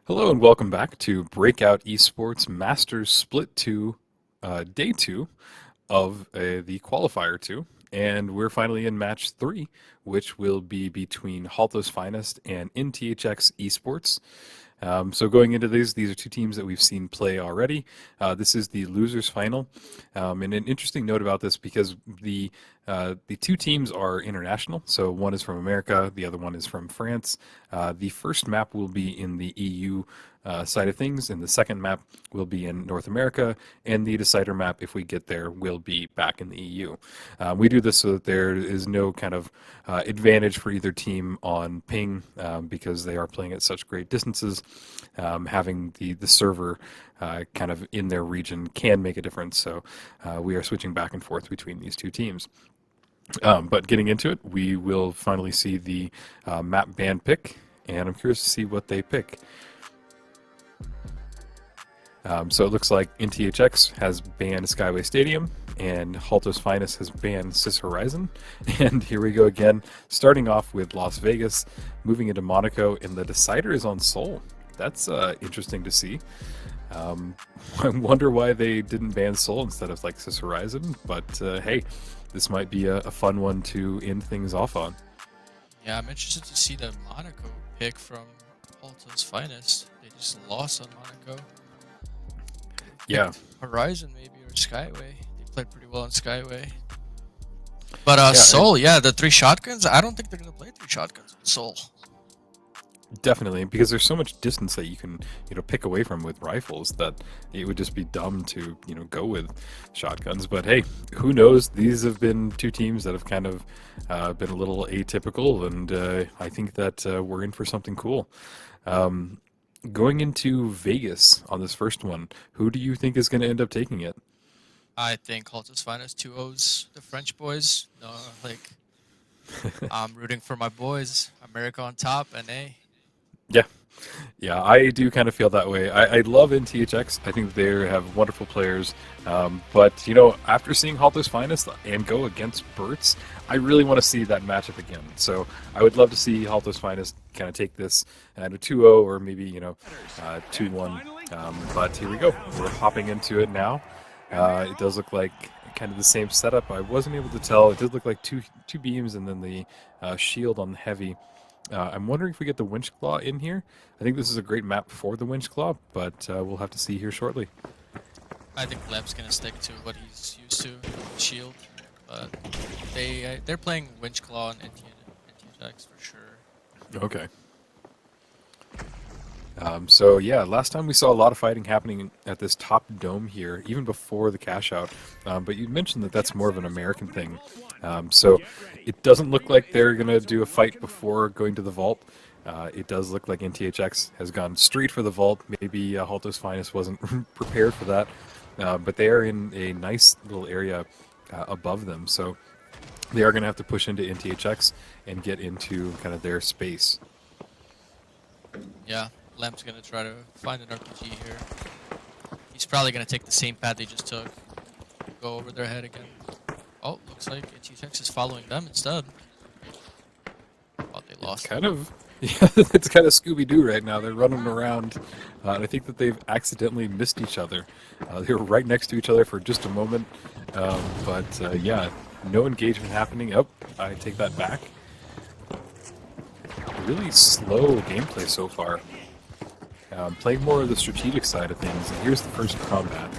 Hello and welcome back to Breakout Esports Masters Split 2, Day 2 of the Qualifier 2. And we're finally in match 3, which will be between Holtows Finest and NTHX Esports. So going into these are two teams that we've seen play already. This is the losers final, and an interesting note about this because the two teams are international. So one is from America, the other one is from France. The first map will be in the EU side of things, and the second map will be in North America, and the decider map, if we get there, will be back in the EU. We do this so that there is no kind of advantage for either team on ping because they are playing at such great distances. Having the server kind of in their region can make a difference, so we are switching back and forth between these two teams. But getting into it, we will finally see the map ban pick, and I'm curious to see what they pick. So it looks like NTHX has banned Skyway Stadium, and Holtows Finest has banned Cis Horizon. And here we go again, starting off with Las Vegas, moving into Monaco, and the decider is on Seoul. That's interesting to see. I wonder why they didn't ban Seoul instead of like Cis Horizon, but hey, this might be a fun one to end things off on. Yeah, I'm interested to see the Monaco pick from Holtows Finest. They just lost on Monaco. Yeah. Horizon maybe or Skyway. They played pretty well on Skyway. But Yeah, Seoul, yeah, the three shotguns. I don't think they're gonna play three shotguns on Seoul. Definitely, because there's so much distance that you can, pick away from with rifles that it would just be dumb to, go with shotguns. But hey, who knows? These have been two teams that have kind of been a little atypical, and I think that we're in for something cool. Going into Vegas on this first one, who do you think is going to end up taking it? I think Holtows Finest 2-0s the French boys. No, like I'm rooting for my boys. America on top, and A. Yeah. Yeah, I do kind of feel that way. I love NTHX. I think they have wonderful players. But, after seeing Halter's Finest and go against Burt's, I really want to see that matchup again. So I would love to see Halter's Finest kind of take this at a 2-0 or maybe, 2-1. But here we go. We're hopping into it now. It does look like kind of the same setup. I wasn't able to tell. It did look like two beams and then the shield on the heavy. I'm wondering if we get the Winch Claw in here. I think this is a great map for the Winch Claw, but we'll have to see here shortly. I think Leb's gonna stick to what he's used to, shield. But they're playing Winch Claw and NTHX for sure. Okay. So yeah, last time we saw a lot of fighting happening at this top dome here, even before the cash out. But you mentioned that that's more of an American thing. So it doesn't look like they're going to do a fight before going to the vault. It does look like NTHX has gone straight for the vault. Maybe Holtows Finest wasn't prepared for that. But they are in a nice little area above them. So they are going to have to push into NTHX and get into kind of their space. Yeah, Lemp's gonna try to find an RPG here. He's probably gonna take the same path they just took. Go over their head again. Oh, looks like NTHX is following them instead. Oh, they lost. Kind of. Yeah, it's kind of Scooby-Doo right now. They're running around. And I think that they've accidentally missed each other. They were right next to each other for just a moment. But yeah, no engagement happening. Oh, I take that back. Really slow gameplay so far. Playing more of the strategic side of things. And here's the first combat.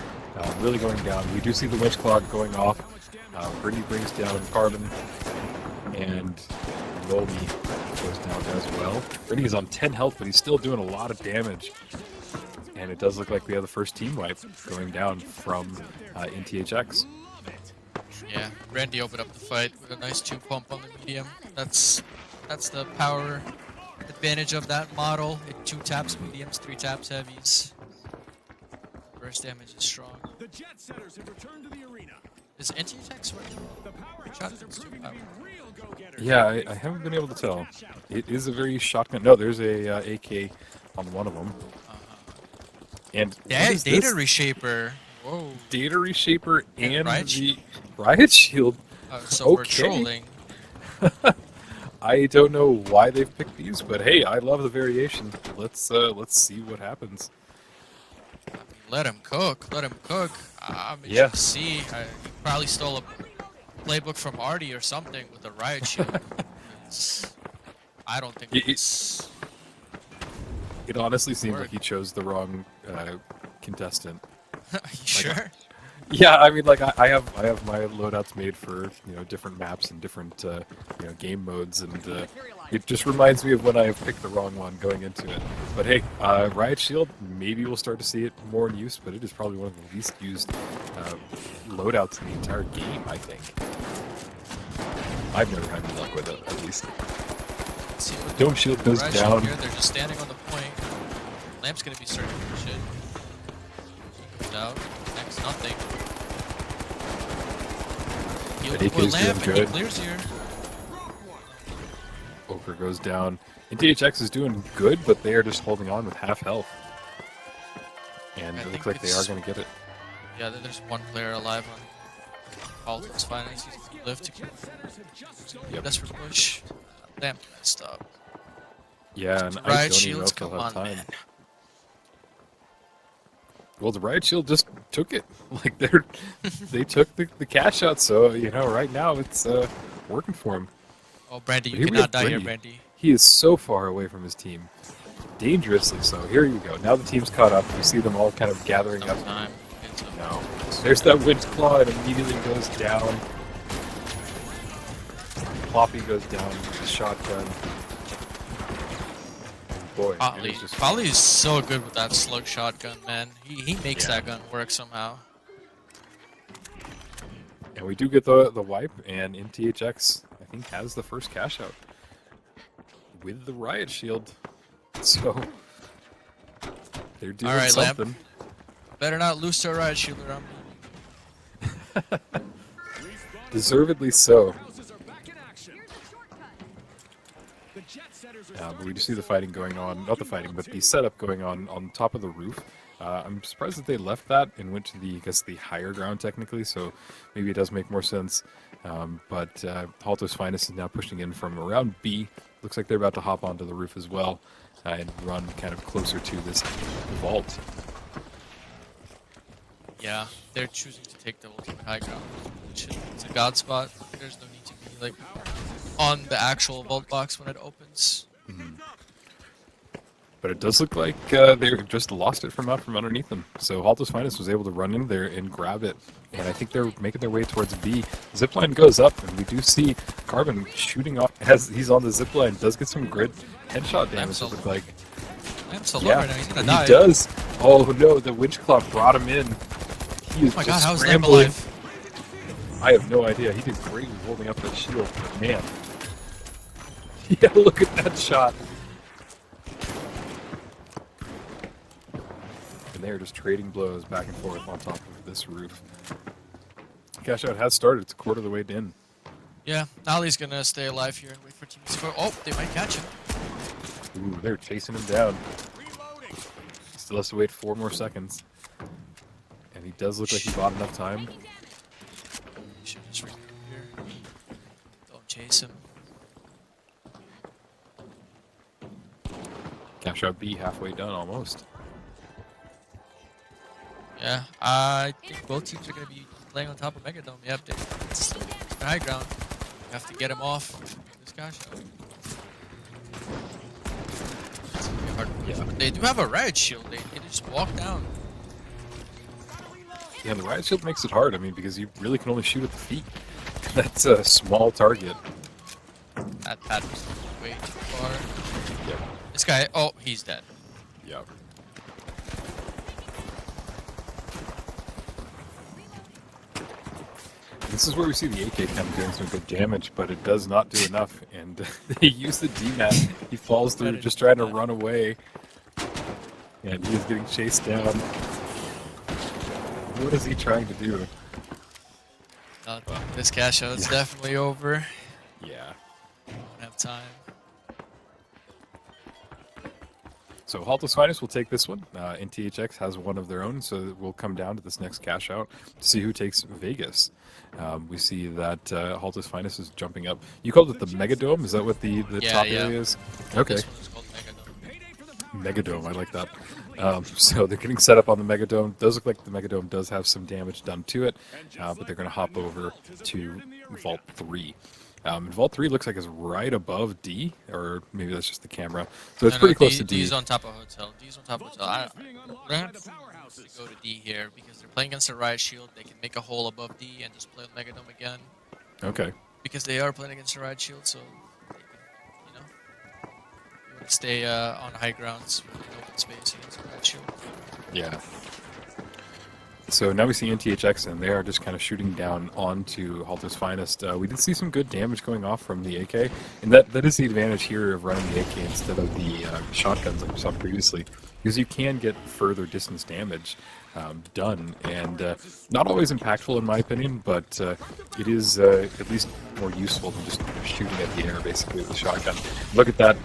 Really going down. We do see the Winch Claw going off. Brittany brings down Carbon. And Roby goes down as well. Brittany is on 10 health, but he's still doing a lot of damage. And it does look like we have the first team wipe going down from NTHX. Yeah, Randy opened up the fight with a nice 2-pump on the medium. That's the power advantage of that model. It 2 taps mediums, 3 taps heavies. Burst damage is strong. The jet setters have returned to the arena. Is NTHX running shotguns too? Yeah, I haven't been able to tell. It is a very shotgun. No, there's a AK on one of them. And Data this? Reshaper. Whoa. Data Reshaper and Riot the Riot Shield. So we're trolling. I don't know why they've picked these, but hey, I love the variation. Let's see what happens. I mean, let him cook. Let him cook. I'm Yeah. interested to see. He probably stole a playbook from Artie or something with a riot shield. I don't think It- it's It honestly seems work. like he chose the wrong contestant. You sure? Yeah, I mean, like I have my loadouts made for different maps and different game modes, and it just reminds me of when I picked the wrong one going into it. But hey, Riot Shield, maybe we'll start to see it more in use, but it is probably one of the least used loadouts in the entire game, I think. I've never had any luck with it, at least. Let's see what Dome Shield goes Riot down. Shield here. They're just standing on the point. Lamp's gonna be searching for shit. Goes out. Next, nothing. Heal But the boy AK's Lamp, doing and he good. clears here. Ochre goes down. NTHX is doing good, but they are just holding on with half health. And I it think looks like they are it's- going to get it. Yeah, there's one player alive on Holtows Finance. He's gonna live to Yep. desperate push. Lamp messed up. Yeah, and I Riot don't even know Shields, if they'll come have on, time. man. Well, the Riot Shield just took it. Like they took the cash out. So right now it's working for him. Oh, Brandy, But you here we cannot have die here, Brandy. Brandy. He is so far away from his team, dangerously so. Here you go. Now the team's caught up. You see them all kind of gathering up. Sometime. It's a- No, there's that Winch Claw. It immediately goes down. Ploppy goes down with the shotgun. And boy, it Potley. was just Potley is so good with that slug shotgun, man. He makes Yeah. that gun work somehow. And we do get the wipe, and NTHX, I think, has the first cash out with the Riot Shield. So they're doing Alright, Lamp. something. Better not lose to a riot shield around me. Deservedly so. Houses are back in action. The jet setters are But we do see the fighting going on, not the fighting, but the setup going on top of the roof. I'm surprised that they left that and went to the higher ground technically, so maybe it does make more sense. But Holtows Finest is now pushing in from around B. Looks like they're about to hop onto the roof as well and run kind of closer to this vault. Yeah, they're choosing to take the ultimate high ground. It's a god spot. There's no need to be like on the actual vault box when it opens. But it does look like they just lost it from out from underneath them. So Holtows Finest was able to run in there and grab it. And I think they're making their way towards B. Zipline goes up, and we do see Carbon shooting off as he's on the zipline. Does get some grid headshot damage, it looked like. Lamp's so low Yeah, right now. He's gonna he die. does. Oh no, the Winch Claw brought him in. He is Oh my god, just how is Lamp scrambling. alive? I have no idea. He did great with holding up that shield. But man. Yeah, look at that shot. And they're just trading blows back and forth on top of this roof. Cash out has started. It's a quarter of the way in. Yeah, Ali's gonna stay alive here and wait for teams to go. Oh, they might catch him. Ooh, they're chasing him down. Still has to wait 4 more seconds. And he does look like he bought enough time. Should just regroup here. Don't chase him. Cash out B halfway done almost. Yeah, I think both teams are gonna be playing on top of Megadome. Yep, it's high ground. You have to get him off this cash out. It's gonna be hard to push, Yeah. but they do have a riot shield. They can just walk down. Yeah, the riot shield makes it hard. I mean, because you really can only shoot at the feet. That's a small target. That pad was way too far. Yep. This guy, oh, he's dead. Yep. This is where we see the AK kind of doing some good damage, but it does not do enough. And they use the DMAT. He falls through just trying to run away. And he is getting chased down. What is he trying to do? This cash out's Yeah. definitely over. Yeah. Don't have time. So Holtows Finest will take this one. NTHX has one of their own, so we'll come down to this next cash out to see who takes Vegas. We see that Holtows Finest is jumping up. You called it the Megadome? Is that what the Yeah, top yeah. area is? Okay. This one is called Megadome. Megadome, I like that. So they're getting set up on the Megadome. Does look like the Megadome does have some damage done to it, but they're going to hop over to Vault 3. Vault 3 looks like it's right above D, or maybe that's just the camera. So it's pretty close to D. D's on top of Hotel. D's on top of Hotel. We're going to go to D here because they're playing against a Riot Shield. They can make a hole above D and just play with Megadome again. Okay. Because they are playing against a Riot Shield, so they can, you know, you want to stay on high grounds in open space against a Riot Shield. Yeah. So now we see NTHX, and they are just kind of shooting down onto Holtows Finest. We did see some good damage going off from the AK, and that is the advantage here of running the AK instead of the shotguns like we saw previously, because you can get further distance damage done, and not always impactful in my opinion, but it is at least more useful than just shooting at the air basically with a shotgun. Look at that.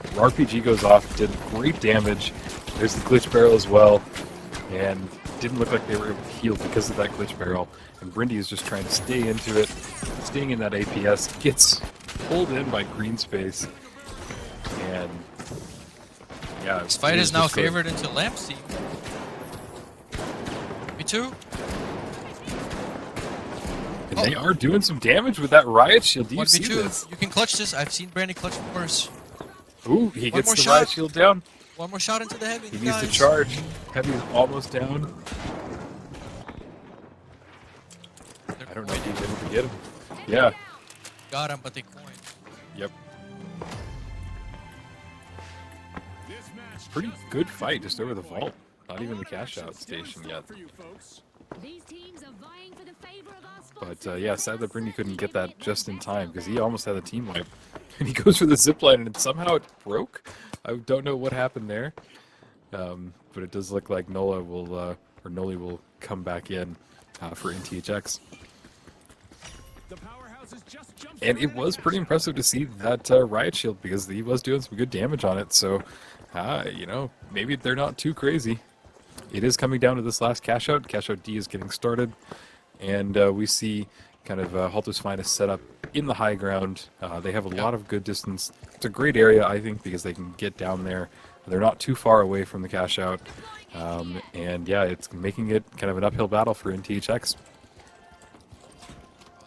RPG goes off, did great damage. There's the glitch barrel as well, and didn't look like they were able to heal because of that glitch barrel. And Brindy is just trying to stay into it, staying in that APS, gets pulled in by green space, and yeah. This fight is now favored into Lamp's team. Me too. And they are doing some damage with that Riot Shield. Do you see 1v2. this? You can clutch this. I've seen Brandy clutch worse. Ooh, he gets more the shot. Riot Shield down. One more shot into the heavy. He needs to charge. Heavy is almost down. I don't know if he's able to get him. Yeah. Got him, but they coined. Yep. Pretty good fight just over the vault. Not even the cash out station yet. But yeah, sad that Brindy couldn't get that just in time because he almost had a team wipe. And he goes for the zipline and somehow it broke. I don't know what happened there. But it does look like Nola will, or Noli will come back in for NTHX. And it was pretty impressive to see that Riot Shield because he was doing some good damage on it. So, you know, maybe they're not too crazy. It is coming down to this last cash out. Cash out D is getting started. And we see kind of Holtows Finest set up in the high ground. They have a lot of good distance. It's a great area, I think, because they can get down there. They're not too far away from the cash out. And yeah, it's making it kind of an uphill battle for NTHX.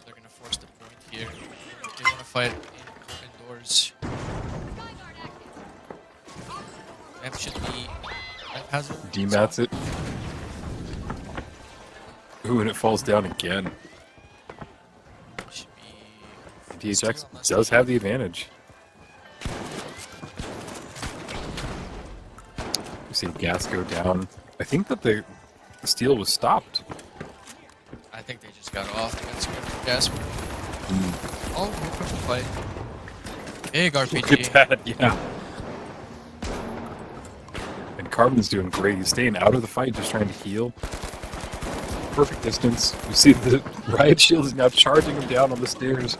They're going to force the point here. They want to fight indoors. Lamp should be... Lamp has it. D-mats it. Ooh, and it falls down again. Should be... NTHX does have the advantage. We see gas go down. I think that the steal was stopped. I think they just got off. They got scared from Gasper. Oh, here comes the fight. Big RPG. Look at that, yeah. And Carbon's doing great. He's staying out of the fight, just trying to heal. Perfect distance. We see the Riot Shield is now charging him down on the stairs.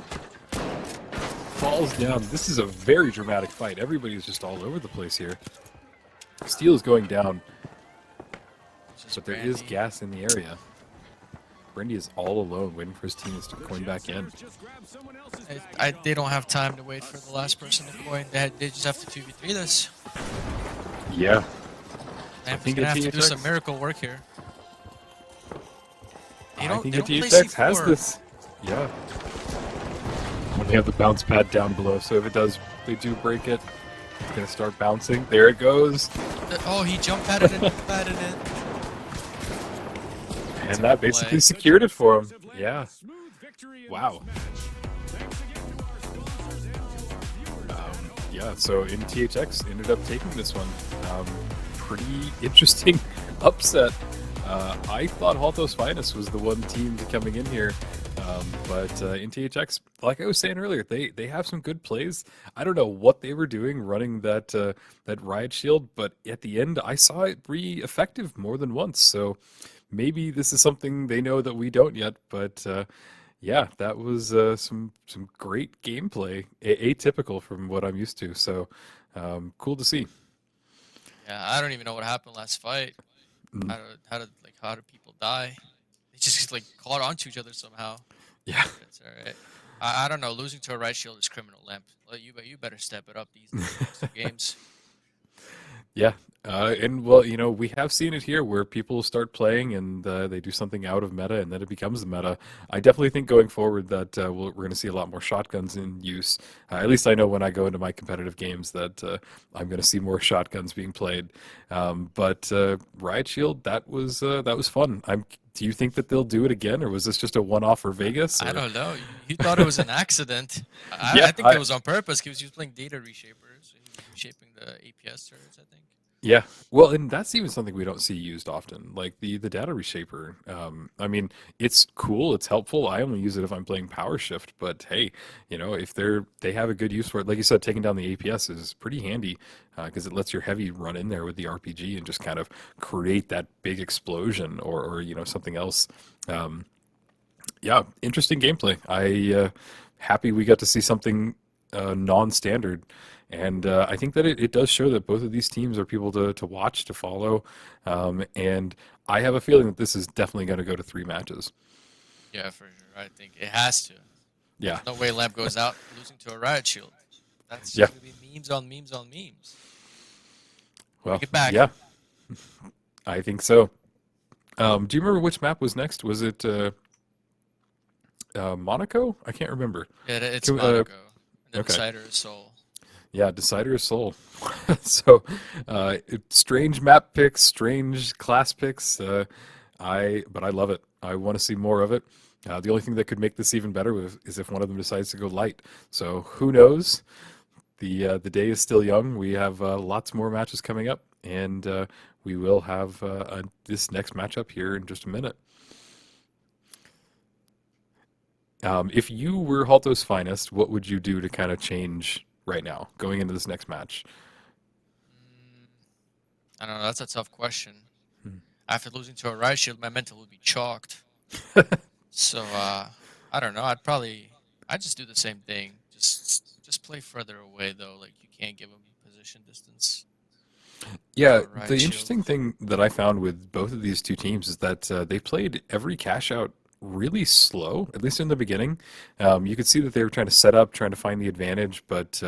Falls down. This is a very dramatic fight. Everybody's just all over the place here. Steel is going down. But there is gas in the area. Brindy is all alone, waiting for his teammates to coin back in. They don't have time to wait for the last person to coin. They just have to 2v3 this. Yeah. Lamp is going to have to do some miracle work here. I think NTHX has this. Yeah. And they have the bounce pad down below, so if it does, they do break it. It's going to start bouncing. There it goes. Oh, he jumped at it and batted it. And that basically secured it for him. Yeah. Wow. Yeah, so NTHX ended up taking this one. Pretty interesting upset. I thought Holtows Finest was the one team coming in here. But NTHX, like I was saying earlier, they have some good plays. I don't know what they were doing running that that Riot Shield, but at the end I saw it be effective more than once. So maybe this is something they know that we don't yet. But yeah, that was some great gameplay, atypical from what I'm used to. So cool to see. Yeah, I don't even know what happened last fight. Mm. How did people die? They just like caught onto each other somehow. Yeah. It's all right. I don't know. Losing to a right shield is criminal, Lamp. Well, you better step it up these next 2 games. Yeah. And well, you know, we have seen it here where people start playing and they do something out of meta and then it becomes the meta. I definitely think going forward that we're going to see a lot more shotguns in use. At least I know when I go into my competitive games that I'm going to see more shotguns being played. But Riot Shield, that was fun. Do you think that they'll do it again, or was this just a one-off for Vegas? I Or don't know. You thought it was an accident. yeah, I think it was on purpose because he was playing data reshapers. So he was reshaping the APS turrets, I think. yeah. Well, and that's even something we don't see used often, like the data reshaper. I mean, it's cool, it's helpful. I only use it if I'm playing Power Shift, but hey, you know, if they have a good use for it, like you said, taking down the APS is pretty handy because it lets your heavy run in there with the RPG and just kind of create that big explosion or you know something else. Um, yeah, interesting gameplay. I happy we got to see something non-standard, and I think that it does show that both of these teams are people to watch, to follow, and I have a feeling that this is definitely going to go to 3 matches. Yeah, for sure. I think it has to. Yeah, No way Lamp goes out losing to a riot shield. That's yeah. just gonna be memes on memes on memes. Well, Bring it back. yeah, I think so. Do you remember which map was next? Was it Monaco? I can't remember. Yeah, it's Can we- Monaco. And then okay. Decider is Soul. Yeah, Decider of Soul. So, strange map picks, strange class picks. But I love it. I want to see more of it. The only thing that could make this even better is if one of them decides to go light. So who knows? The day is still young. We have lots more matches coming up, and we will have this next matchup here in just a minute. If you were Holtows Finest, what would you do to kind of change right now going into this next match? Mm, I don't know. That's a tough question. Hmm. After losing to a riot shield, my mental would be chalked. So I don't know. I'd just do the same thing. Just play further away though. Like you can't give them position distance. Yeah, To a riot the shield. interesting thing that I found with both of these two teams is that they played every cash out really slow, at least in the beginning. You could see that they were trying to set up, trying to find the advantage, but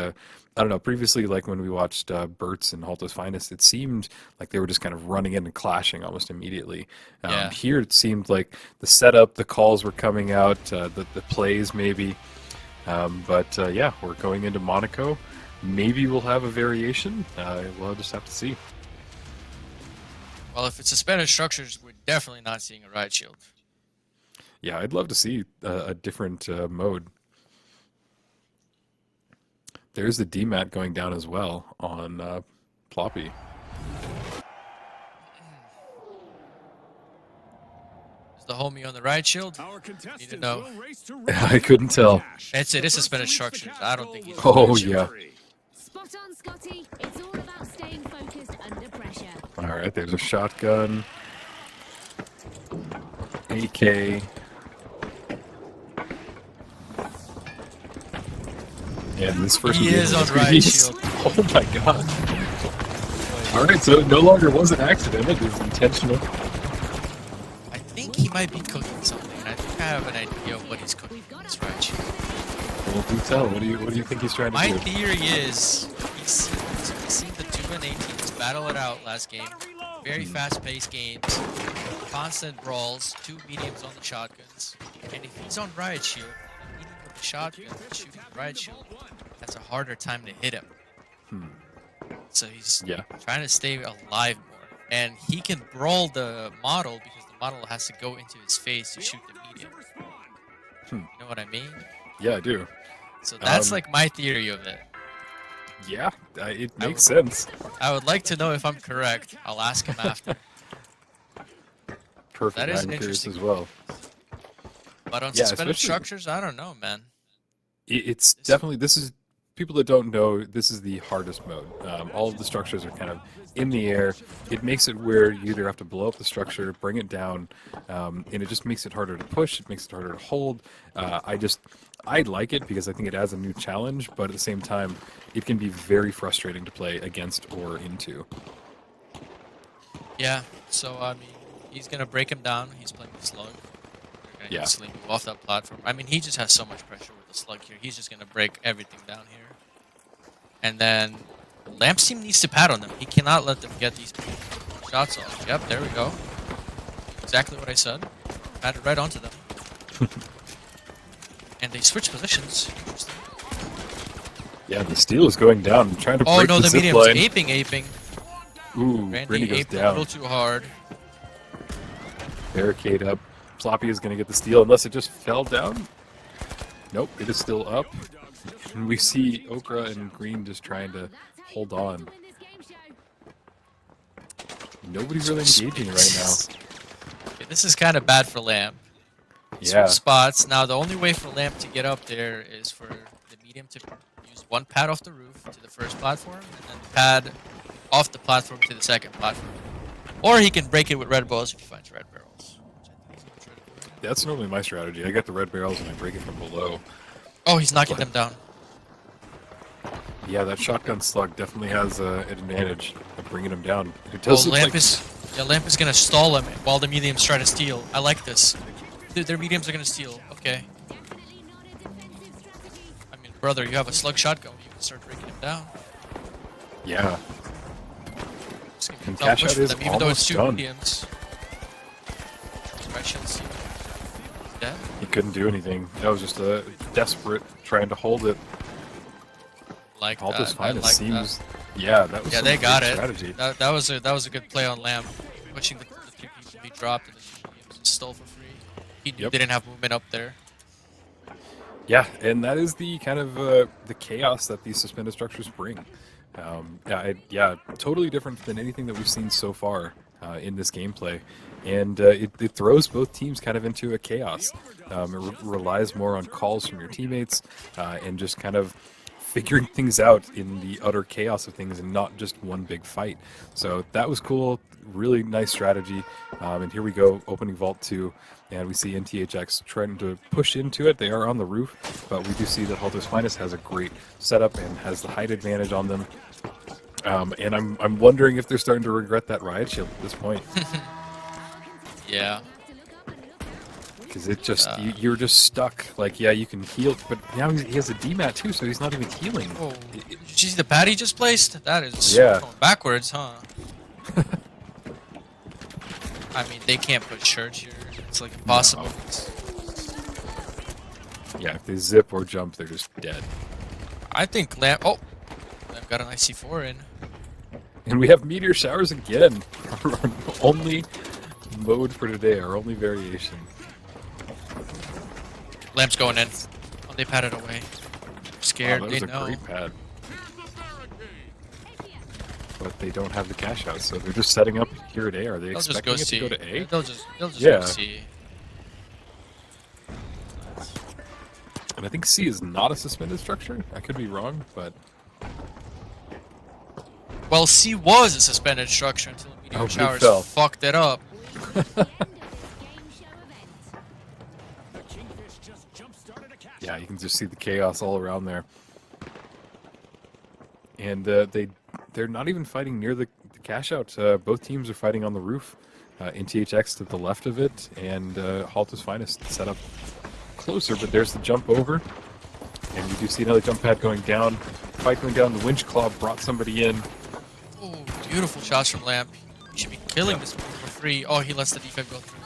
I don't know. Previously, like when we watched Bert's and Halto's Finest, it seemed like they were just kind of running in and clashing almost immediately. Yeah. Here, it seemed like the setup, the calls were coming out, the plays maybe. But yeah, we're going into Monaco. Maybe we'll have a variation. We'll just have to see. Well, if it's suspended structures, we're definitely not seeing a riot shield. Yeah, I'd love to see a different mode. There's the DMAT going down as well on Ploppy. Is the homie on the riot shield? Our contestants know. will race to I couldn't tell. It's The it is first suspended to reach the structures. I don't think he's capital on Oh, riot shield. yeah. victory. Spot on, Scotty. It's all about staying focused under pressure. All right, there's a shotgun. AK. And this first He game is was on riot Greece. shield. Oh my god. All right, so it no longer was an accident. It was intentional. I think he might be cooking something. I think I have an idea of what he's cooking in this riot shield. Well, do tell. What do you think he's trying to My do? theory is he's seen the 2 and 18s battle it out last game. Very fast-paced games, constant brawls, 2 mediums on the shotguns. And if he's on riot shield, the medium with the shotgun shooting the riot shield has a harder time to hit him. So he's Yeah. trying to stay alive more. And he can brawl the model because the model has to go into his face to shoot the medium. You know what I mean? Yeah, I do. So that's Um, like my theory of it. Yeah, it I makes would- sense. I would like to know if I'm correct. I'll ask him after. Perfect. That is I'm an curious interesting as well. But on Yeah, suspended especially- structures, I don't know, man. It's definitely, this is, people that don't know, this is the hardest mode. All of the structures are kind of in the air. It makes it where you either have to blow up the structure, bring it down, and it just makes it harder to push. It makes it harder to hold. I like it because I think it adds a new challenge, but at the same time, it can be very frustrating to play against or into. Yeah. So I mean, he's gonna break him down. He's playing the slug. They're gonna Yeah. instantly move off that platform. I mean, he just has so much pressure with the slug here. He's just gonna break everything down here. And then Lamp's team needs to pad on them. He cannot let them get these shots off. Yep, there we go. Exactly what I said. Pad it right onto them. And they switch positions. Interesting. Yeah, the steal is going down. I'm trying to Oh break no, the the zip medium's line. aping. Ooh, Randy Randy goes aped a down. little too hard. Barricade up. Floppy is going to get the steal unless it just fell down. Nope, it is still up. And we see Okra and Green just trying to hold on. Nobody's really engaging right now. Okay, this is kind of bad for Lamp. Yeah, Switch spots. Now the only way for Lamp to get up there is for the medium to use one pad off the roof to the first platform, and then pad off the platform to the second platform. Or he can break it with red balls if he finds red barrels. Which I think he's gonna try to do right now. that's normally my strategy. I get the red barrels and I break it from below. Oh, he's knocking them down. Yeah, that shotgun slug definitely has an advantage of bringing him down. It Oh, does look Lamp like is Lamp is gonna stall him while the mediums try to steal. I like this. Their mediums are gonna steal. Okay. I mean, brother, you have a slug shotgun. You can start breaking him down. yeah. It's gonna be a And tough cash push out for is them, even though it's almost two done. mediums. Right, shall see. He's dead. He couldn't do anything. That was just a desperate trying to hold it. Like Alto's that. I finest like seems. Yeah, that was Yeah, some they got great it. strategy. That was a good play on Lamb, pushing the two people he dropped and the two mediums and stole for free. He Yep. didn't have movement up there. Yeah, and that is the kind of the chaos that these suspended structures bring. Yeah, totally different than anything that we've seen so far in this gameplay, and it throws both teams kind of into a chaos. It relies more on calls from your teammates and just kind of figuring things out in the utter chaos of things and not just one big fight. So that was cool, really nice strategy. And here we go, opening Vault 2, and we see NTHX trying to push into it. They are on the roof, but we do see that Holtows Finest has a great setup and has the height advantage on them. And I'm wondering if they're starting to regret that riot shield at this point. Yeah. Because it just, you're just stuck. Like, yeah, you can heal, but now he has a DMAT too, so he's not even healing. Oh, did you see the pad he just placed? That is Yeah. going backwards, huh? I mean, they can't put church here. It's like impossible. No. Yeah, if they zip or jump, they're just dead. I think Lamb. Oh, Lamb got an IC4 in. And we have meteor showers again. Our only mode for today, our only variation. Lamb's going in. Oh, they patted away. Scared. Wow, that They was a know. great pad. But they don't have the cash out, so they're just setting up here at A. Are they They'll just expecting go it see. to go to A? Yeah, they'll just Yeah. go see. And I think C is not a suspended structure. I could be wrong, but Well, C was a suspended structure until the meteor Oh, big showers fell. fucked it up. The Kingfish just jump-started a cash. yeah, you can just see the chaos all around there. And they're not even fighting near the cash out. Both teams are fighting on the roof. NTHX to the left of it, and Holtows Finest set up closer, but there's the jump over. And we do see another jump pad going down. Fight going down. The winch claw brought somebody in. Oh, beautiful shots from Lamp. He should be killing this move for free. Oh, he lets the defense go through.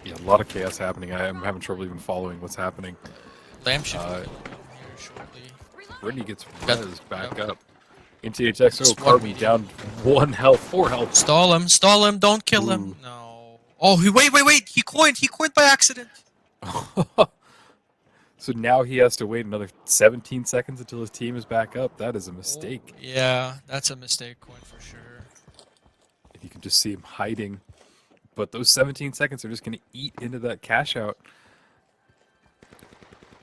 Yeah, a lot of chaos happening. I'm having trouble even following what's happening. Lamp should Uh, be here shortly. Brittany gets Got- res back yep. up. NTHX, Just oh, one Carby medium. down 1 health, 4 health. Stall him, don't kill Ooh. him. No. Oh, wait, he coined by accident. So now he has to wait another 17 seconds until his team is back up. That is a mistake. Yeah, that's a mistake coin for sure. You can just see him hiding. But those 17 seconds are just going to eat into that cash out.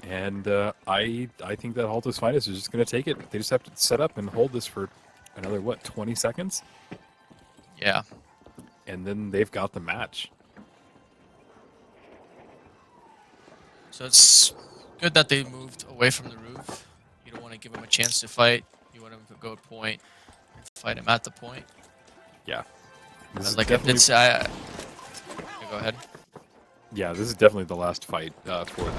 And I think that Holtows Finest is just going to take it. They just have to set up and hold this for another, 20 seconds? Yeah. And then they've got the match. So it's good that they moved away from the roof. You don't want to give them a chance to fight. You want him to go point and fight him at the point. Yeah. This is Like definitely, it's yeah, go ahead. yeah, this is definitely the last fight for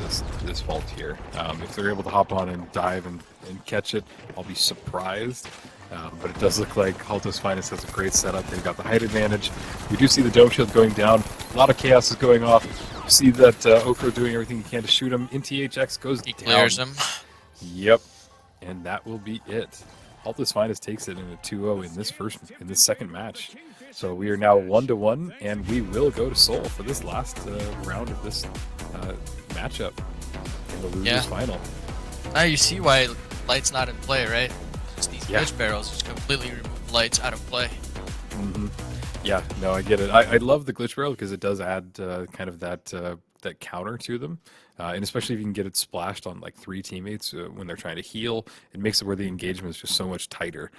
this vault here. If they're able to hop on and dive and catch it, I'll be surprised. But it does look like Holtows Finest has a great setup. They've got the height advantage. We do see the dome shield going down. A lot of chaos is going off. You see that Okro doing everything he can to shoot him. NTHX goes He down. clears him. Yep, and that will be it. Holtows Finest takes it in a 2-0 in this second match. So we are now 1-1, and we will go to Seoul for this last round of this matchup in the losers final. Now you see why Light's not in play, right? Just these Yeah. glitch barrels just completely remove Lights out of play. Yeah, no, I get it. I love the glitch barrel because it does add kind of that counter to them, and especially if you can get it splashed on like 3 teammates when they're trying to heal, it makes it where the engagement is just so much tighter.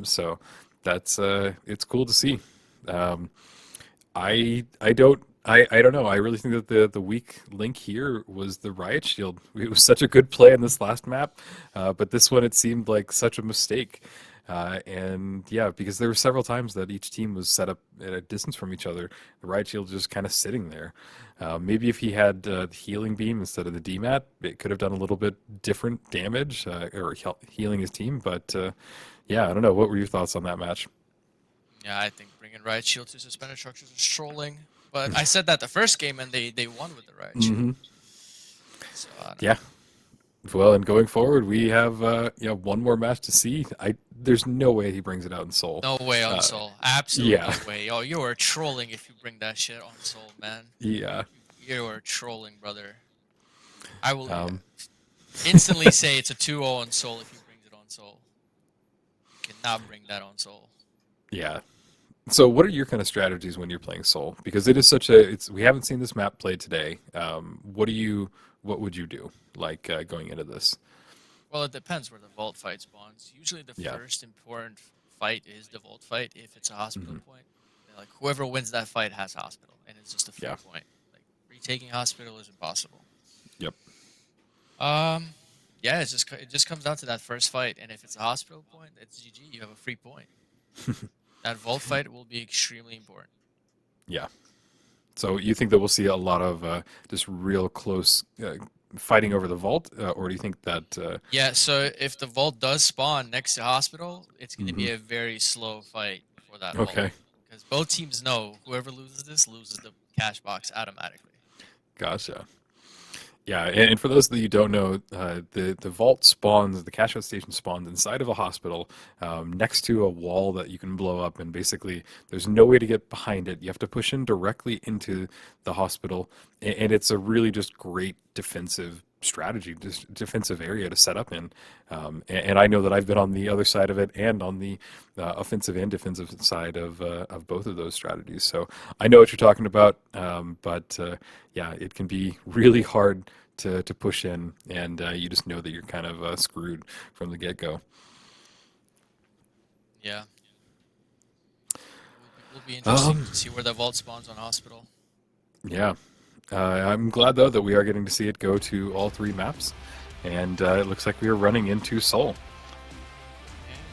So that's it's cool to see. I don't know. I really think that the weak link here was the riot shield. It was such a good play in this last map, but this one it seemed like such a mistake. And yeah, because there were several times that each team was set up at a distance from each other. The riot shield just kind of sitting there. Maybe if he had the healing beam instead of the DMAT, it could have done a little bit different damage or healing his team. But yeah, I don't know. What were your thoughts on that match? Yeah, I think bringing Riot Shield to suspended structures is trolling. But I said that the first game and they won with the Riot Shield. So, I don't know. Yeah. Well, and going forward, we have one more match to see. There's no way he brings it out in Seoul. No way on Soul. Absolutely yeah. no way. Oh, you are trolling if you bring that shit on Soul, man. Yeah. You are trolling, brother. I will instantly say it's a 2-0 on Soul if he brings it on Soul. You cannot bring that on Soul. Yeah. So, what are your kind of strategies when you're playing Seoul? Because it is we haven't seen this map played today. What would you do, like going into this? Well, it depends where the vault fight spawns. Usually, the first important fight is the vault fight if it's a hospital point. Like whoever wins that fight has hospital, and it's just a free point. Like retaking hospital is impossible. Yep. Yeah, it just comes down to that first fight, and if it's a hospital point, it's GG. You have a free point. That vault fight will be extremely important. Yeah. So you think that we'll see a lot of just real close fighting over the vault, or do you think that? Yeah. So if the vault does spawn next to hospital, it's going to be a very slow fight for that vault. Okay. Because both teams know whoever loses this loses the cash box automatically. Gotcha. Yeah, and for those that you don't know, the vault spawns, the cash out station spawns inside of a hospital, next to a wall that you can blow up, and basically there's no way to get behind it. You have to push in directly into the hospital, and it's a really just great defensive strategy, just defensive area to set up in. And I know that I've been on the other side of it and on the offensive and defensive side of both of those strategies. So I know what you're talking about, but yeah, it can be really hard to push in, and you just know that you're kind of screwed from the get-go. Yeah. It will be interesting to see where the vault spawns on hospital. Yeah. I'm glad, though, that we are getting to see it go to all 3 maps, and it looks like we are running into Seoul.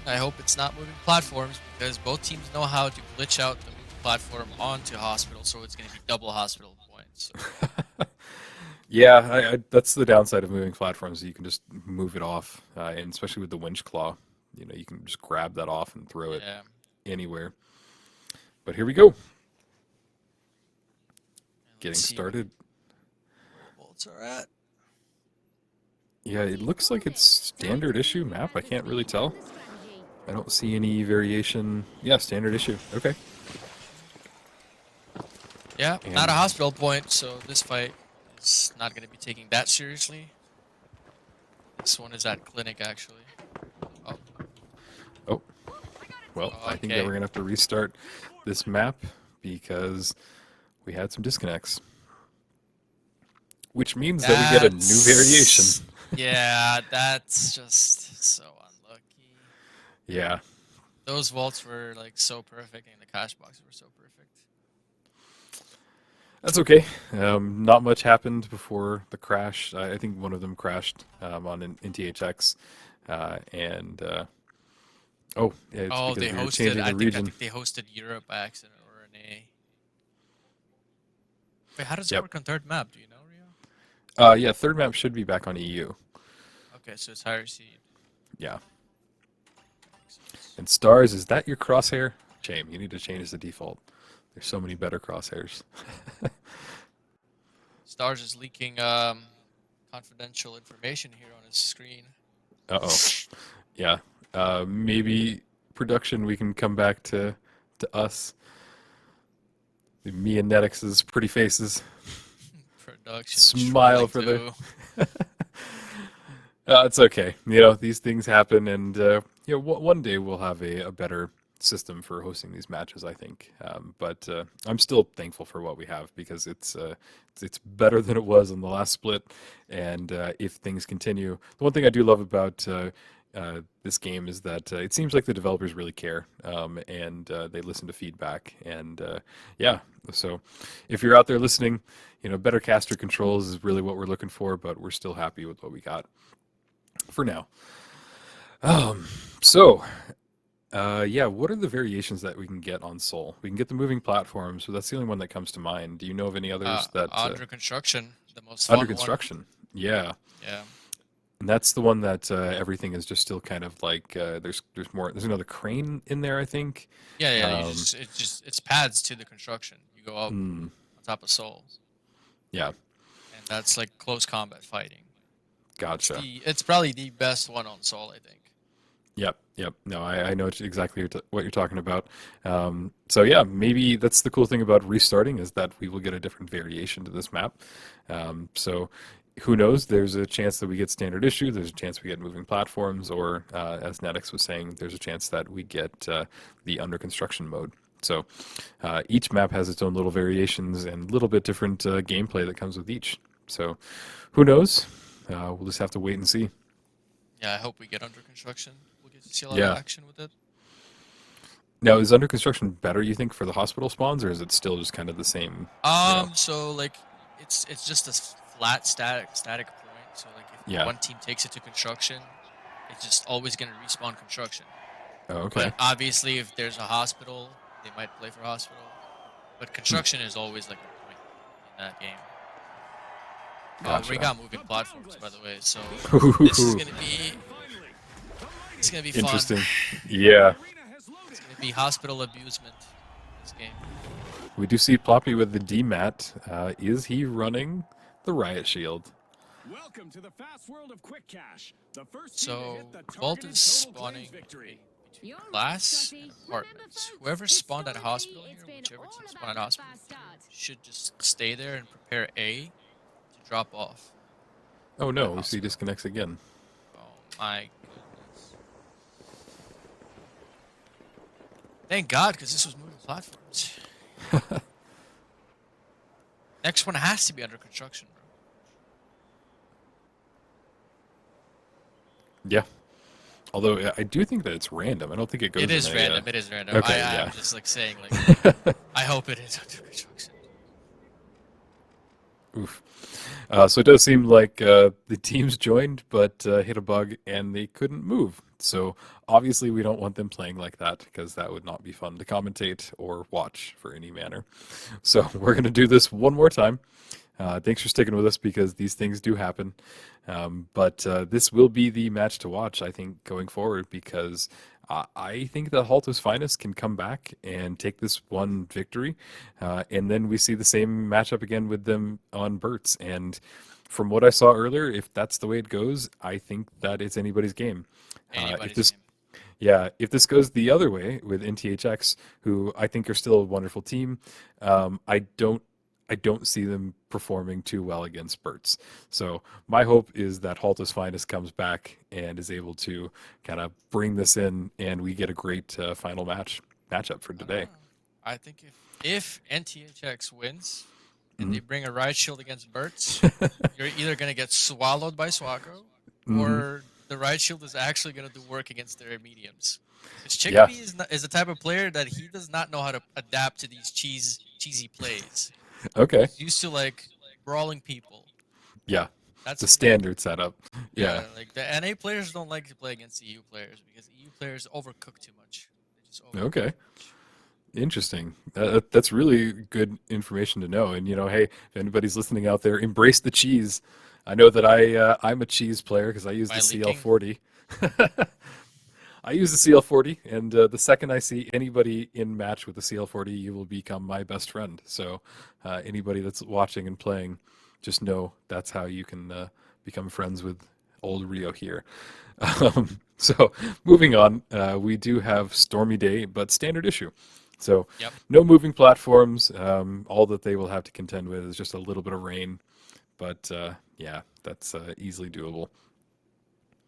And I hope it's not moving platforms, because both teams know how to glitch out the moving platform onto hospital, so it's going to be double hospital points. Yeah, that's the downside of moving platforms. You can just move it off, and especially with the winch claw, you can just grab that off and throw it anywhere. But here we go. Getting started. Where bolts are at. Yeah, it looks like it's standard issue map. I can't really tell. I don't see any variation. Yeah, standard issue. Okay. Yeah, not a hospital point, so this fight is not going to be taking that seriously. This one is at clinic, actually. Oh. Well, I think that we're going to have to restart this map because we had some disconnects. Which means that we get a new variation. Yeah, that's just so unlucky. Yeah. Those vaults were like so perfect, and the cash boxes were so perfect. That's okay. Not much happened before the crash. I think one of them crashed on an NTHX, and Oh, yeah, it's Oh, because they we were hosted. changing I the think region. they hosted Europe by accident or an A. Wait, how does it Yep. work on third map? Do you know, Rio? Yeah, third map should be back on EU. Okay, so it's higher seed. Yeah. That makes sense. And stars, is that your crosshair? Shame. You need to change the default. There's so many better crosshairs. Stars is leaking confidential information here on his screen. Uh-oh. Yeah. Maybe production, we can come back to us. Me and Netix's pretty faces. Production Smile trolling for the. too. It's okay. These things happen, and one day we'll have a better system for hosting these matches, I think. But I'm still thankful for what we have because it's better than it was in the last split. And if things continue, the one thing I do love about this game is that it seems like the developers really care, and they listen to feedback. And yeah, so if you're out there listening, better caster controls is really what we're looking for, but we're still happy with what we got for now. So, yeah, what are the variations that we can get on Soul? We can get the moving platforms, so that's the only one that comes to mind. Do you know of any others that Under construction, the most under fun construction? Yeah, one. Yeah. and that's the one that everything is just still kind of like there's more. There's another crane in there, I think. Yeah, yeah. Um, It's pads to the construction. You go up mm, on top of souls, yeah, and that's like close combat fighting. gotcha. It's probably the best one on Soul, I think. Yep. No, I know exactly what you're talking about. So yeah, maybe that's the cool thing about restarting is that we will get a different variation to this map. So who knows? There's a chance that we get standard issue. There's a chance we get moving platforms, or as Netix was saying, there's a chance that we get the under construction mode. So each map has its own little variations and a little bit different gameplay that comes with each. So who knows? We'll just have to wait and see. Yeah, I hope we get under construction. We'll get to see a lot Yeah. of action with it. Now, is under construction better, you think, for the hospital spawns, or is it still just kind of the same? So like it's just a flat static point. So like if Yeah. one team takes it to construction, it's just always gonna respawn construction. Oh, okay. But obviously, if there's a hospital, they might play for hospital. But construction is always like a point in that game. We Gotcha. got moving platforms, by the way, so this is gonna be fun. Interesting. Yeah. It's gonna be hospital abusement. This game. We do see Ploppy with the DMAT. Is he running the Riot Shield? Welcome to the fast world of quick cash. The first So team to hit the Vault targeted is total claims spawning victory. You're right, class Scotty. and Remember, apartments. folks, Whoever spawned at historically, hospital here, it's been whichever all team about spawned at the hospital, fast start. should just stay there and prepare A to drop off. Oh no, we see Hospital. disconnects again. Oh my goodness. Thank God, because this was moving platforms. Next one has to be under construction, bro. Yeah. Although I do think that it's random. I don't think it goes. It is in a, random. It is random. Okay, I'm yeah. just like saying, like, I hope it is under construction. Oof. So it does seem like the teams joined, but hit a bug and they couldn't move. So obviously we don't want them playing like that because that would not be fun to commentate or watch for any manner. So we're going to do this one more time. Thanks for sticking with us because these things do happen. But this will be the match to watch, I think, going forward because I think that Holtows Finest can come back and take this one victory. And then we see the same matchup again with them on Burt's. And from what I saw earlier, if that's the way it goes, I think that it's anybody's game. Anybody's game. Yeah, if this goes the other way with NTHX, who I think are still a wonderful team, I don't see them performing too well against Burt's. So my hope is that Holtows Finest comes back and is able to kind of bring this in, and we get a great final matchup for today. I think if NTHX wins and Mhm. they bring a riot shield against Burt's, you're either gonna get swallowed by Swaggo, Mhm. or the riot shield is actually gonna do work against their mediums. Because Yeah. Chickpea is the type of player that he does not know how to adapt to these cheesy plays. Okay. He's used to like brawling people. Yeah. That's the a- standard setup. Yeah. Like the NA players don't like to play against EU players because EU players overcook too much. They just overcook Okay. too much. Interesting. That's really good information to know. And hey, if anybody's listening out there, embrace the cheese. I know that I'm a cheese player because I use By the leaking? CL40. I use the CL40, and the second I see anybody in match with the CL40, you will become my best friend. So anybody that's watching and playing, just know that's how you can become friends with old Rio here. So moving on, we do have Stormy Day, but standard issue. So Yep. no moving platforms. All that they will have to contend with is just a little bit of rain. But yeah, that's easily doable.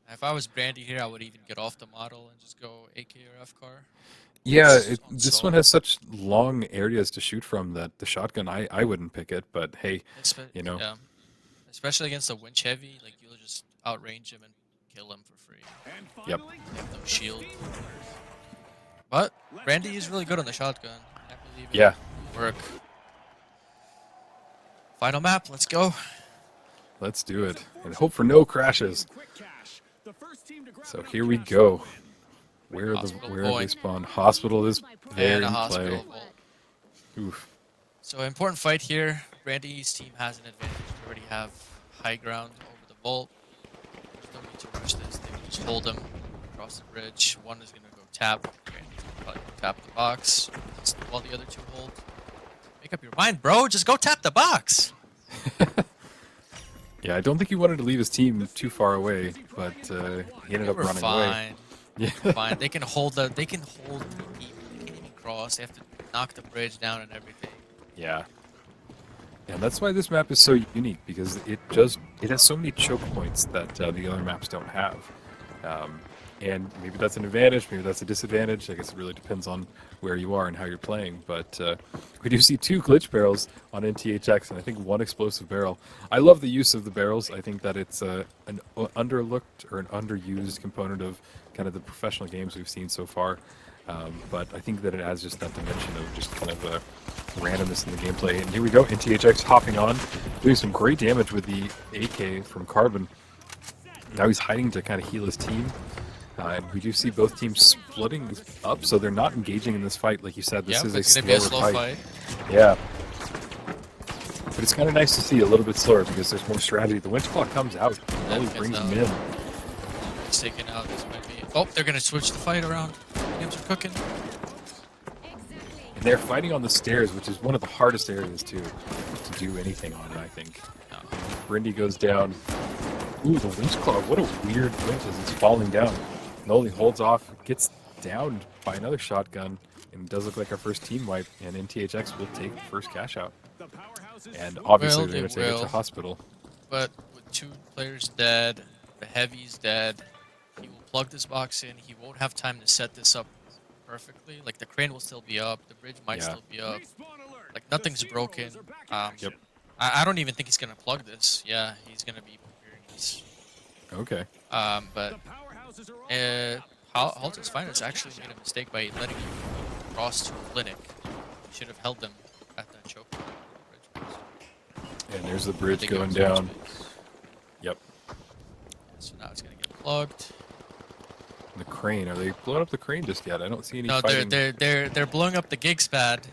If I was Brandy here, I would even get off the model and just go AK or F car. Yeah, It's on this one solo. has such long areas to shoot from that the shotgun, I wouldn't pick it. But hey, Yeah. Especially against a winch heavy, like you'll just outrange him and kill him for free. And Yep. finally, They have no shield. But Brandy is really good on the shotgun. I believe yeah, it'll work. Final map, let's go. let's do it. And hope for no crashes. quick cash. The first team to grab So enough here we cash go. will win. Where Hospital have they point. spawned? Hospital is there And a in hospital play. vault. Oof. So important fight here. Brandy's team has an advantage. They already have high ground over the vault. There's no need to rush this. They will just hold them across the bridge. One is gonna go tap. Brandy's gonna probably go tap the box while the other two hold. Make up your mind, bro. Just go tap the box. Yeah, I don't think he wanted to leave his team too far away, but he ended up We're running away. fine. Yeah. Fine. They can hold the. They can hold the deep. They can't even cross. They have to knock the bridge down and everything. Yeah. And that's why this map is so unique, because it has so many choke points that the other maps don't have. And maybe that's an advantage, maybe that's a disadvantage. I guess it really depends on where you are and how you're playing. But we do see 2 glitch barrels on NTHX, and I think 1 explosive barrel. I love the use of the barrels. I think that it's an underlooked or an underused component of kind of the professional games we've seen so far. But I think that it adds just that dimension of just kind of randomness in the gameplay. And here we go, NTHX hopping on, doing some great damage with the AK from Carbon. Now he's hiding to kind of heal his team. And we do see both teams splitting up, so they're not engaging in this fight. Like you said, this Yep, is a it's gonna be a slower slow fight. fight. Yeah. But it's kind of nice to see a little bit slower because there's more strategy. The winch clock comes out, and only Gets brings out. them in. It's taken out. This might be. Oh, they're gonna switch the fight around. Games are cooking. And they're fighting on the stairs, which is one of the hardest areas to do anything on, I think. No. Brindy goes down. Ooh, the winch claw. What a weird winch as it's falling down. Noli holds off, gets downed by another shotgun, and it does look like our first team wipe, and NTHX will take the first cash out. The powerhouse is And obviously Well, they're going they to take it will. to hospital. But with 2 players dead, the heavy's dead. He will plug this box in. He won't have time to set this up perfectly. Like the crane will still be up. The bridge might Yeah. still be up. respawn alert. Like nothing's The broken. Steamrollers are back in action. Yep. I don't even think he's gonna plug this. Yeah, he's gonna be preparing this. Okay. But The powerhouses are all Holtows Finance actually made a mistake by letting you cross to a clinic. He should have held them at that choke. Bridge base. And there's the I bridge think it going was bridge down. base. Yep. So now it's gonna get plugged. The crane. Are they blowing up the crane just yet? I don't see any No, fighting. they're blowing up the gigs pad.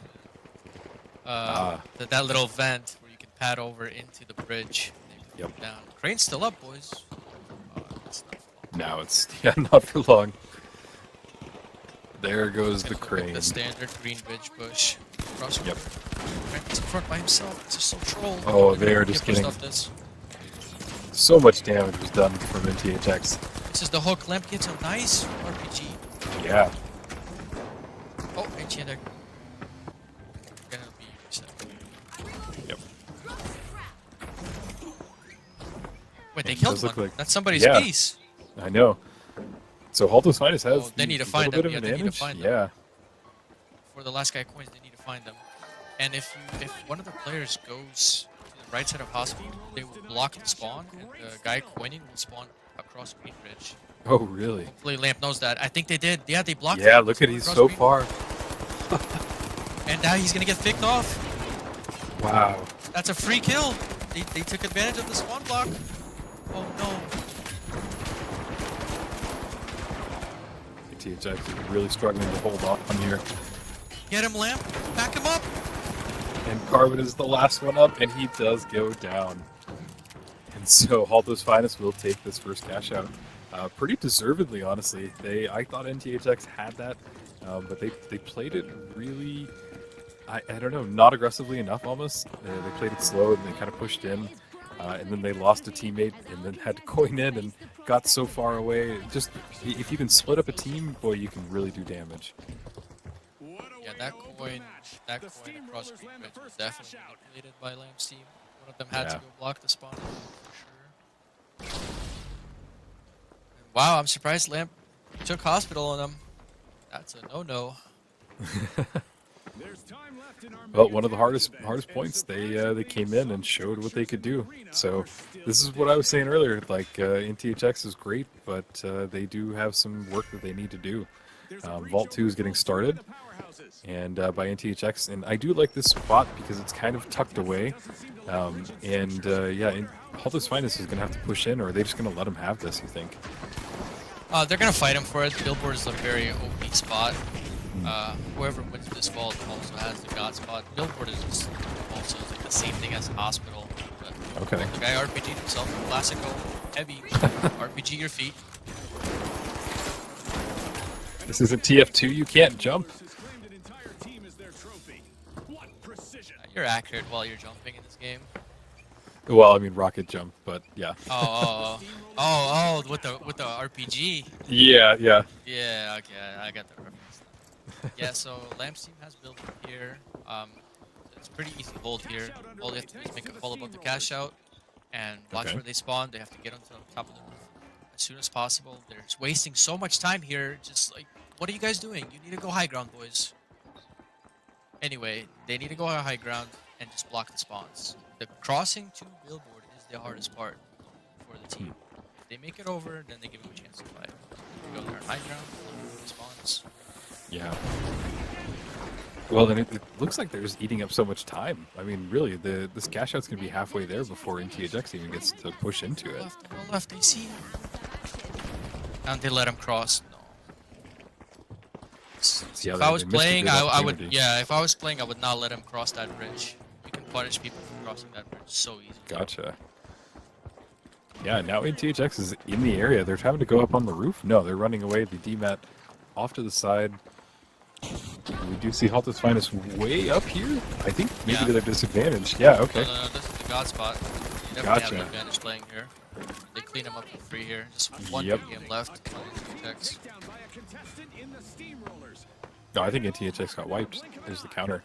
That little vent where you can pad over into the bridge. They Yep. put it down. Crane's still up, boys. It's not for long. Now it's not for long. There goes the Gonna go with crane. The standard green bridge push. Crossover. Yep. Crane's in front by himself. It's just so troll. Oh, they are Get just pushed getting- off this. So much damage was done from NTHX. This is the hook. Lamp gets a nice RPG. Yeah. Oh, HN gonna be reset. Yep. Wait, they It killed does look one. like- That's somebody's Yeah. piece. I know. So Holtows Finest has Oh, they need to a find little bit them. of Yeah, they need to advantage. find them. Yeah. For the last guy coins, they need to find them. And if one of the players goes to the right side of hospital, they will block the spawn, and the guy coining will spawn across Green Bridge. Oh, really? Hopefully Lamp knows that. I think they did. Yeah, they blocked Yeah, him. look at Spawned he's across so Green. far. And now he's gonna get picked off. Wow. That's a free kill. They took advantage of the spawn block. Oh no. NTHX is really struggling to hold on here. Get him, Lamp. Back him up. And Carvin is the last one up, and he does go down. And so Holtows Finest will take this first cash out. Pretty deservedly, honestly. I thought NTHX had that, but they played it really, I don't know, not aggressively enough almost. They played it slow and they kind of pushed in, and then they lost a teammate and then had to coin in and got so far away. Just, if you can split up a team, boy, you can really do damage. Yeah, that coin across Green Ridge was definitely manipulated by Lamp's team. One of them had to go block the spawn for sure. Wow, I'm surprised Lamp took hospital on him. That's a no-no. Well, one of the hardest points, they came in and showed what they could do. So this is what I was saying earlier. Like NTHX is great, but they do have some work that they need to do. Vault 2 is getting started, and by NTHX, and I do like this spot because it's kind of tucked away. Holtows Finest is going to have to push in, or are they just going to let them have this, you think? They're gonna fight him for it. Billboard is a very OP spot. Whoever wins this vault also has the God spot. Billboard is just also like the same thing as Hospital. But Okay. the guy RPG'd himself, classical, heavy, RPG your feet. This isn't TF2, you can't jump. You're accurate while you're jumping in this game. Well, I mean rocket jump, but yeah. With the RPG. Yeah. Yeah, okay, I got the reference. Yeah, so Lamp's team has built here. It's pretty easy hold here. All they have to do is make a call about the cash out and watch where they spawn. They have to get onto the top of the roof as soon as possible. They're just wasting so much time here. Just like, what are you guys doing? You need to go high ground, boys. Anyway, they need to go high ground and just block the spawns. The crossing to Billboard is the hardest part for the team. If they make it over, then they give them a chance to fight. They go there on high ground, the spawns. Yeah. Well, then it looks like they're just eating up so much time. I mean, really, this cash out's going to be halfway there before NTHX even gets to push into it. Go left, they see. And they let him cross. No. Yeah, If I was they missed a playing, good I would. opportunity. Yeah, if I was playing, I would not let him cross that bridge. You can punish people for crossing that bridge so easily. Gotcha. Yeah, now NTHX is in the area. They're having to go up on the roof. No, they're running away. The DMAT off to the side. We do see Holtows Finest way up here. I think maybe to their disadvantage. Yeah, okay. No, this is the God spot. You definitely have an advantage playing here. They clean him up for free here. Just one game left on NTHX. No, I think NTHX got wiped. There's the counter.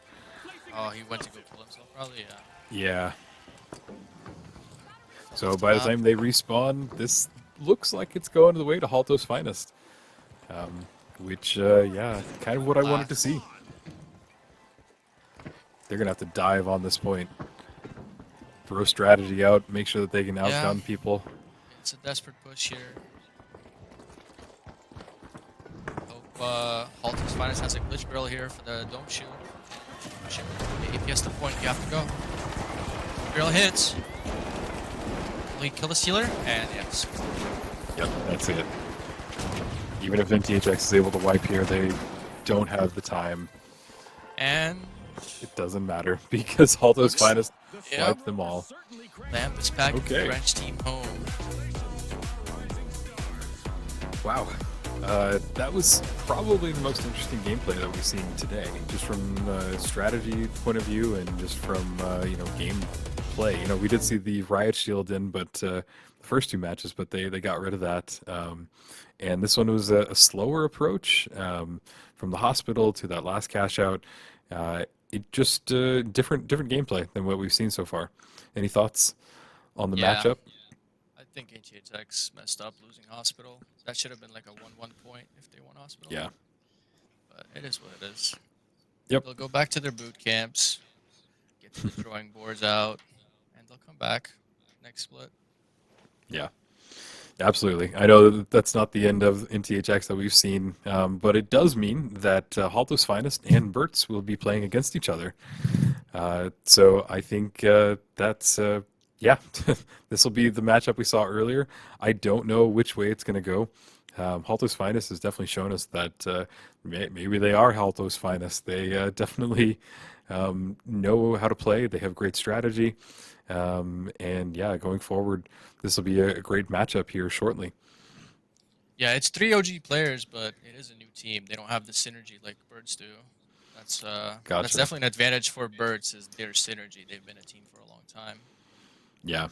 Oh, he went to go kill himself, probably, yeah. Yeah. So by the time they respawn, this looks like it's going the way to Holtows Finest. Which, yeah, kind of what I wanted to see. They're going to have to dive on this point. Throw strategy out, make sure that they can outgun people. It's a desperate push here. Hope Holtows Finest has a glitch barrel here for the dome shield. If he has the point, you have to go. Barrel hits. Will he kill the stealer? And yes. Yep, that's it. Even if NTHX is able to wipe here, they don't have the time. And it doesn't matter because Holtows Finest wiped them all. Lamp is back the French team home. Wow. That was probably the most interesting gameplay that we've seen today, just from a strategy point of view and just from gameplay. We did see the Riot Shield in, but the first two matches, but they got rid of that. And this one was a slower approach from the hospital to that last cash out. It just different gameplay than what we've seen so far. Any thoughts on the matchup? I think NTHX messed up losing hospital. That should have been like a 1-1 point if they won hospital. Yeah. But it is what it is. Yep. They'll go back to their boot camps, get the drawing boards out, and they'll come back next split. Yeah. Absolutely. I know that that's not the end of NTHX that we've seen, but it does mean that Holtows Finest and Bert's will be playing against each other. So I think that's Yeah, this will be the matchup we saw earlier. I don't know which way it's going to go. Holtows Finest has definitely shown us that maybe they are Holtows Finest. They definitely know how to play. They have great strategy. And yeah, going forward, this will be a great matchup here shortly. Yeah, it's 3 OG players, but it is a new team. They don't have the synergy like Birds do. That's Gotcha. definitely an advantage for Birds is their synergy. They've been a team for a long time. Yeah.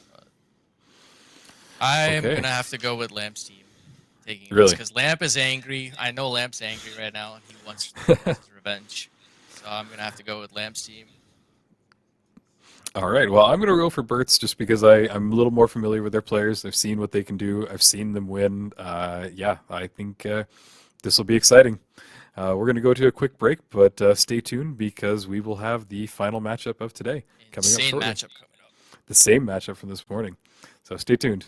I'm Okay. gonna have to go with Lamp's team taking this Really? because Lamp is angry. I know Lamp's angry right now, and he wants his revenge. So I'm gonna have to go with Lamp's team. All right. Well, I'm going to go for Burt's just because I'm a little more familiar with their players. I've seen what they can do. I've seen them win. Yeah, I think this will be exciting. We're going to go to a quick break, but stay tuned because we will have the final matchup of today coming up Insane shortly. matchup coming up. The same matchup from this morning. So stay tuned.